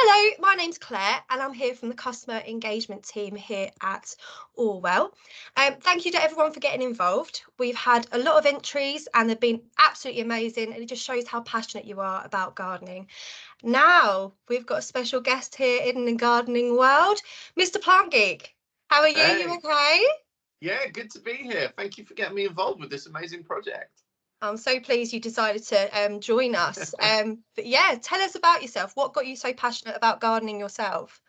Hello, my name's Claire and I'm here from the customer engagement team here at Orwell. Thank you to everyone for getting involved. We've had a lot of entries and they've been absolutely amazing, and it just shows how passionate you are about gardening. Now we've got a special guest here in the gardening world, Mr Plant Geek. How are you? You Hey, okay? yeah, good to be here. Thank you for getting me involved with this amazing project. I'm so pleased you decided to join us. But yeah, tell us about yourself. What got you so passionate about gardening yourself?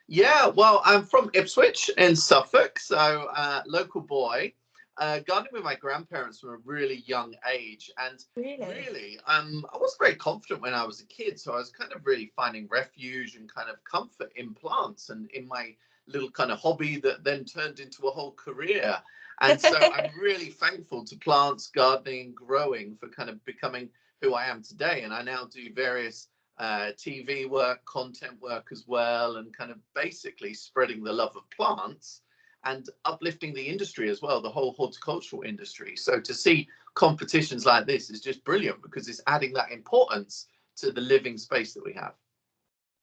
Yeah, well, I'm from Ipswich in Suffolk, so local boy. Gardening with my grandparents from a really young age, and Really? really, I wasn't very confident when I was a kid, so I was kind of really finding refuge and kind of comfort in plants and in my little kind of hobby that then turned into a whole career. And so I'm really thankful to plants, gardening, growing for kind of becoming who I am today. And I now do various TV work, content work as well, and kind of basically spreading the love of plants and uplifting the industry as well, the whole horticultural industry. So to see competitions like this is just brilliant because it's adding that importance to the living space that we have.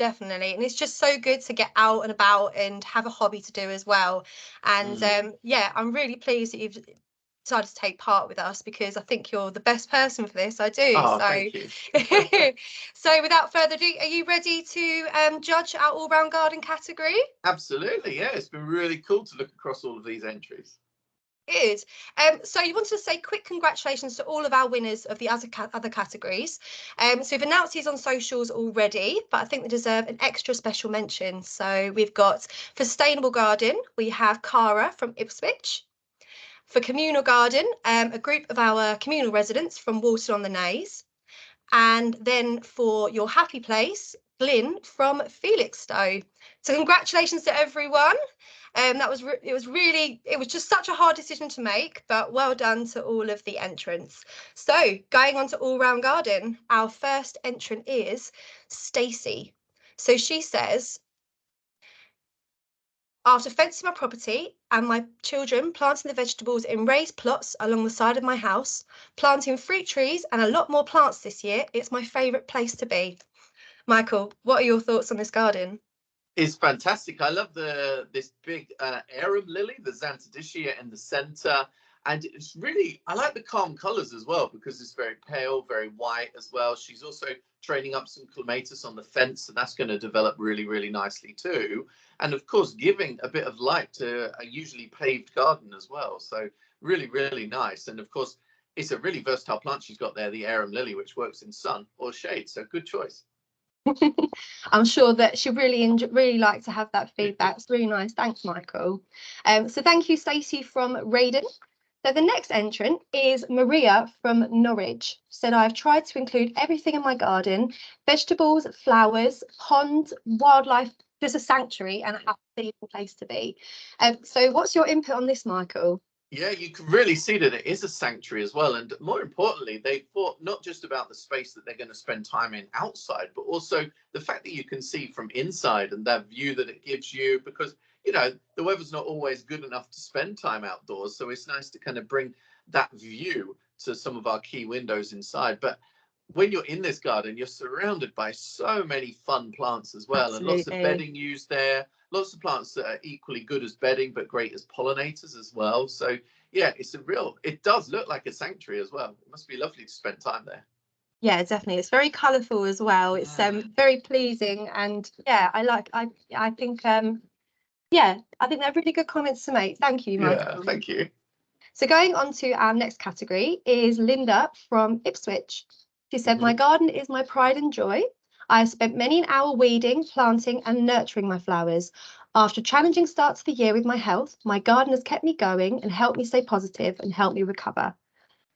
Definitely, and it's just so good to get out and about and have a hobby to do as well. And Mm. yeah, I'm really pleased that you've decided to take part with us, because I think you're the best person for this. I do. Oh, So, thank you. so without further ado, are you ready to judge our all-round garden category? Absolutely, yeah. It's been really cool to look across all of these entries. Good. So you wanted to say quick congratulations to all of our winners of the other categories. So we've announced these on socials already, but I think they deserve an extra special mention. So we've got for Sustainable Garden, we have Cara from Ipswich. For Communal Garden, a group of our communal residents from Walton on the Naze. And then for Your Happy Place, Glyn from Felixstowe. So congratulations to everyone. It was just such a hard decision to make, but well done to all of the entrants. So going on to All Round Garden, our first entrant is Stacey. So she says, after fencing my property and my children planting the vegetables in raised plots along the side of my house, planting fruit trees and a lot more plants this year, it's my favourite place to be. Michael, what are your thoughts on this garden? Is fantastic. I love this big arum lily, the Xanthodicia in the center. And it's really, I like the calm colors as well because it's very pale, very white as well. She's also training up some clematis on the fence, and that's going to develop really, really nicely too. And of course, giving a bit of light to a usually paved garden as well. So really, really nice. And of course, it's a really versatile plant she's got there, the arum lily, which works in sun or shade. So good choice. I'm sure that she really like to have that feedback. It's really nice. Thanks, Michael. So thank you, Stacey from Raiden. So the next entrant is Maria from Norwich. Said, I've tried to include everything in my garden: vegetables, flowers, pond, wildlife, just a sanctuary and a happy place to be. So what's your input on this, Michael? Yeah, you can really see that it is a sanctuary as well. And more importantly, they thought not just about the space that they're going to spend time in outside, but also the fact that you can see from inside and that view that it gives you, because, the weather's not always good enough to spend time outdoors. So it's nice to kind of bring that view to some of our key windows inside. But when you're in this garden, you're surrounded by so many fun plants as well, and lots of Absolutely. bedding used there. Lots of plants that are equally good as bedding, but great as pollinators as well. So yeah, it does look like a sanctuary as well. It must be lovely to spend time there. Yeah, definitely. It's very colourful as well. It's very pleasing, and yeah, I think yeah, I think they're really good comments to make. Thank you, Yeah, Michael. thank you. So going on to our next category is Linda from Ipswich. She said, my Mhm. garden is my pride and joy. I have spent many an hour weeding, planting and nurturing my flowers. After a challenging start to the year with my health, my garden has kept me going and helped me stay positive and help me recover.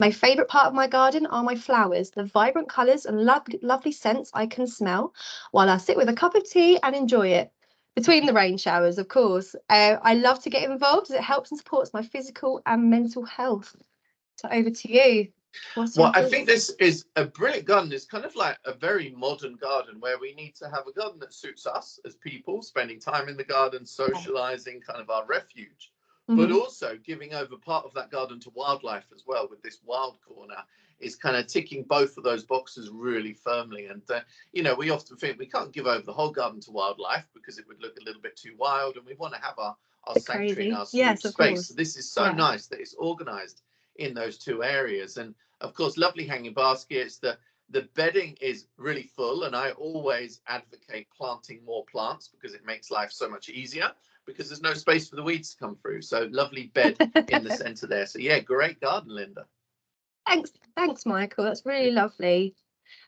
My favourite part of my garden are my flowers, the vibrant colours and lovely scents I can smell while I sit with a cup of tea and enjoy it. Between the rain showers, of course. I love to get involved as it helps and supports my physical and mental health. So over to you. What's your Well, I thoughts? think this is a brilliant garden. It's kind of like a very modern garden where we need to have a garden that suits us as people, spending time in the garden, socializing, kind of our refuge, but also giving over part of that garden to wildlife as well with this wild corner is kind of ticking both of those boxes really firmly. And, you know, we often think we can't give over the whole garden to wildlife because it would look a little bit too wild, and we want to have our sanctuary and our smooth space. So this is so nice that it's organized in those two areas. And of course, lovely hanging baskets. The bedding is really full, and I always advocate planting more plants because it makes life so much easier, because there's no space for the weeds to come through. So lovely bed in the center there. So yeah, great garden, Linda. Thanks, Michael. That's really lovely.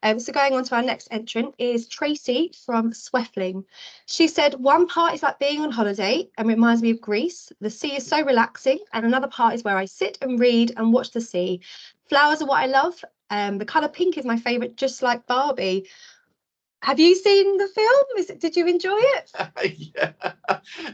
So going on to our next entrant is Tracy from Sweffling. She said, one part is like being on holiday and reminds me of Greece. The sea is so relaxing, and another part is where I sit and read and watch the sea. Flowers are what I love. The colour pink is my favourite, just like Barbie. Have you seen the film? Did you enjoy it? Yeah,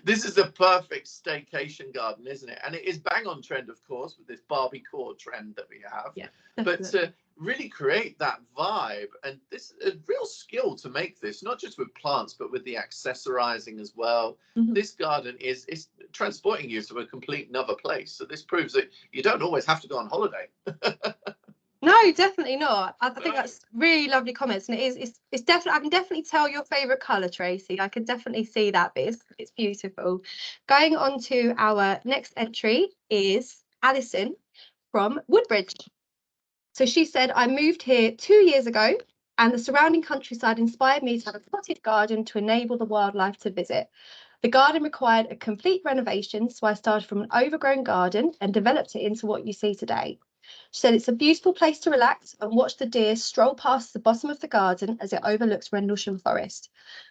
this is a perfect staycation garden, isn't it? And it is bang on trend, of course, with this Barbie core trend that we have. Yeah, but to really create that vibe, and this is a real skill to make this, not just with plants, but with the accessorizing as well. This garden is transporting you to a complete another place. So this proves that you don't always have to go on holiday. No, definitely not. I think that's really lovely comments, and it's definitely, I can definitely tell your favourite colour, Tracy. I can definitely see that, but it's beautiful. Going on to our next entry is Alison from Woodbridge. So she said, I moved here 2 years ago, and the surrounding countryside inspired me to have a potted garden to enable the wildlife to visit. The garden required a complete renovation, so I started from an overgrown garden and developed it into what you see today. She said it's a beautiful place to relax and watch the deer stroll past the bottom of the garden as it overlooks Rendlesham Forest.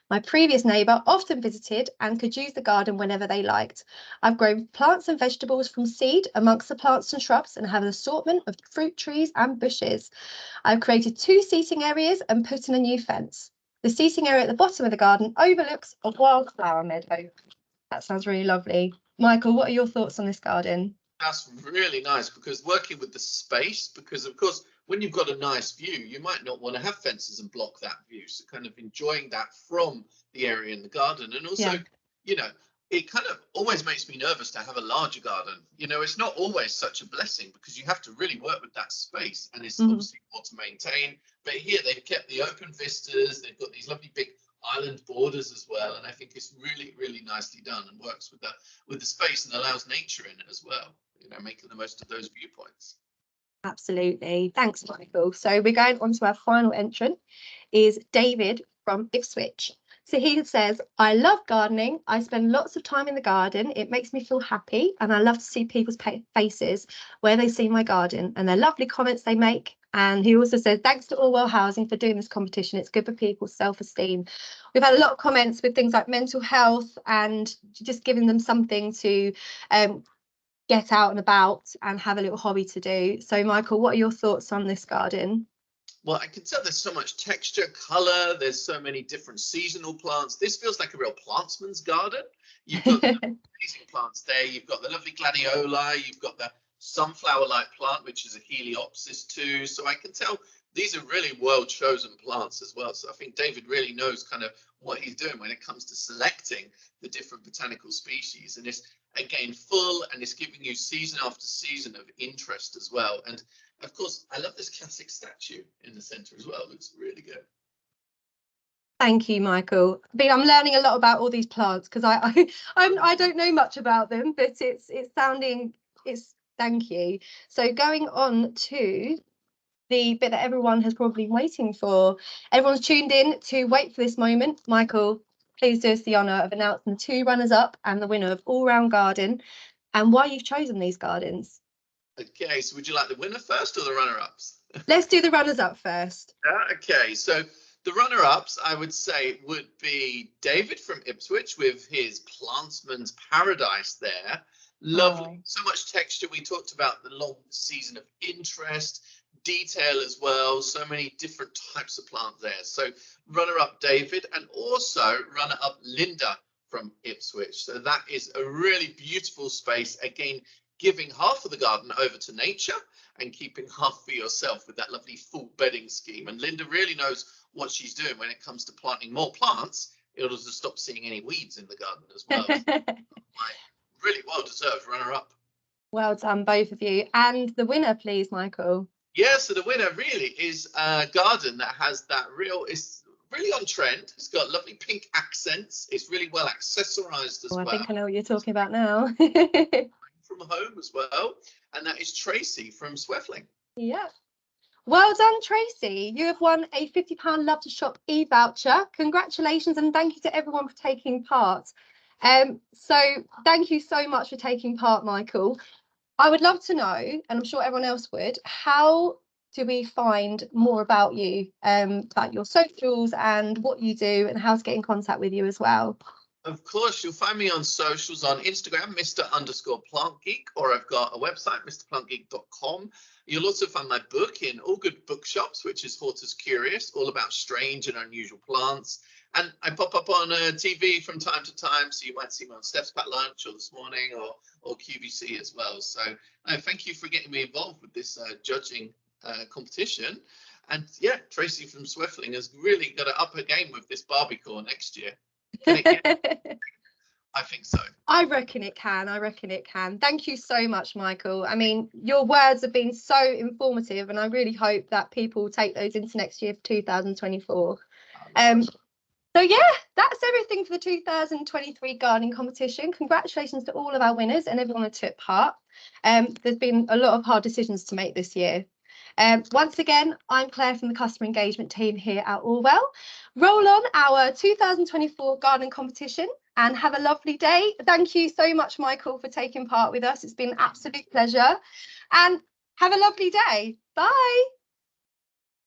My previous neighbour often visited and could use the garden whenever they liked. I've grown plants and vegetables from seed amongst the plants and shrubs and have an assortment of fruit trees and bushes. I've created 2 seating areas and put in a new fence. The seating area at the bottom of the garden overlooks a wildflower meadow. That sounds really lovely. Michael, what are your thoughts on this garden? That's really nice, because working with the space, because of course when you've got a nice view, you might not want to have fences and block that view, so kind of enjoying that from the area in the garden. And also, you know, it kind of always makes me nervous to have a larger garden. You know, it's not always such a blessing because you have to really work with that space, and it's obviously more to maintain. But here they've kept the open vistas, they've got these lovely big island borders as well, and I think it's really nicely done and works with the space and allows nature in it as well, you know, making the most of those viewpoints. Absolutely. Thanks, Michael. So we're going on to our final entrant is David from Ipswich. So he says, I love gardening. I spend lots of time in the garden. It makes me feel happy, and I love to see people's faces where they see my garden and their lovely comments they make. And he also says, thanks to Orwell Housing for doing this competition. It's good for people's self-esteem. We've had a lot of comments with things like mental health and just giving them something to get out and about and have a little hobby to do. So, Michael, what are your thoughts on this garden? Well, I can tell there's so much texture, colour, there's so many different seasonal plants. This feels like a real plantsman's garden. You've got the amazing plants there. You've got the lovely gladiola. You've got the sunflower-like plant, which is a Heliopsis too. So I can tell these are really well-chosen plants as well. So I think David really knows kind of what he's doing when it comes to selecting the different botanical species. And it's, again, full, and it's giving you season after season of interest as well. And of course, I love this classic statue in the centre as well. It looks really good. Thank you, Michael. I'm learning a lot about all these plants because I don't know much about them, but thank you. So going on to the bit that everyone has probably been waiting for. Everyone's tuned in to wait for this moment. Michael, please do us the honour of announcing the 2 runners-up and the winner of All Round Garden and why you've chosen these gardens. Okay, so would you like the winner first or the runner-ups? Let's do the runners-up first. Okay, so the runner-ups, I would say, would be David from Ipswich with his Plantsman's Paradise there. Lovely, so much texture. We talked about the long season of interest, detail as well, so many different types of plants there. So runner-up David, and also runner-up Linda from Ipswich. So that is a really beautiful space, again, giving half of the garden over to nature and keeping half for yourself with that lovely full bedding scheme. And Linda really knows what she's doing when it comes to planting more plants in order to stop seeing any weeds in the garden as well. So, really well deserved runner-up. Well done, both of you. And the winner, please, Michael. Yeah, so the winner really is a garden that has that it's really on trend. It's got lovely pink accents. It's really well accessorized as Oh, I well. think I know what you're talking about now. From home as well. And that is Tracy from Sweffling. Yeah. Well done, Tracy. You have won a £50 Love to Shop e-voucher. Congratulations and thank you to everyone for taking part. So thank you so much for taking part, Michael. I would love to know, and I'm sure everyone else would, how do we find more about you, about your socials and what you do and how to get in contact with you as well? Of course, you'll find me on socials on Instagram, Mr_Plant Geek, or I've got a website, mrplantgeek.com. You'll also find my book in all good bookshops, which is Hortus Curious, all about strange and unusual plants. And I pop up on TV from time to time, so you might see me on Steph's Packed Lunch or This Morning or QVC as well. So thank you for getting me involved with this judging competition. And yeah, Tracy from Sweffling has really got to up her game with this Barbiecore next year. Can it get? I think so. I reckon it can. I reckon it can. Thank you so much, Michael. I mean, your words have been so informative, and I really hope that people will take those into next year for 2024. So yeah, that's everything for the 2023 gardening competition. Congratulations to all of our winners and everyone who took part. There's been a lot of hard decisions to make this year. Once again, I'm Claire from the customer engagement team here at Orwell. Roll on our 2024 gardening competition and have a lovely day. Thank you so much, Michael, for taking part with us. It's been an absolute pleasure. And have a lovely day. Bye.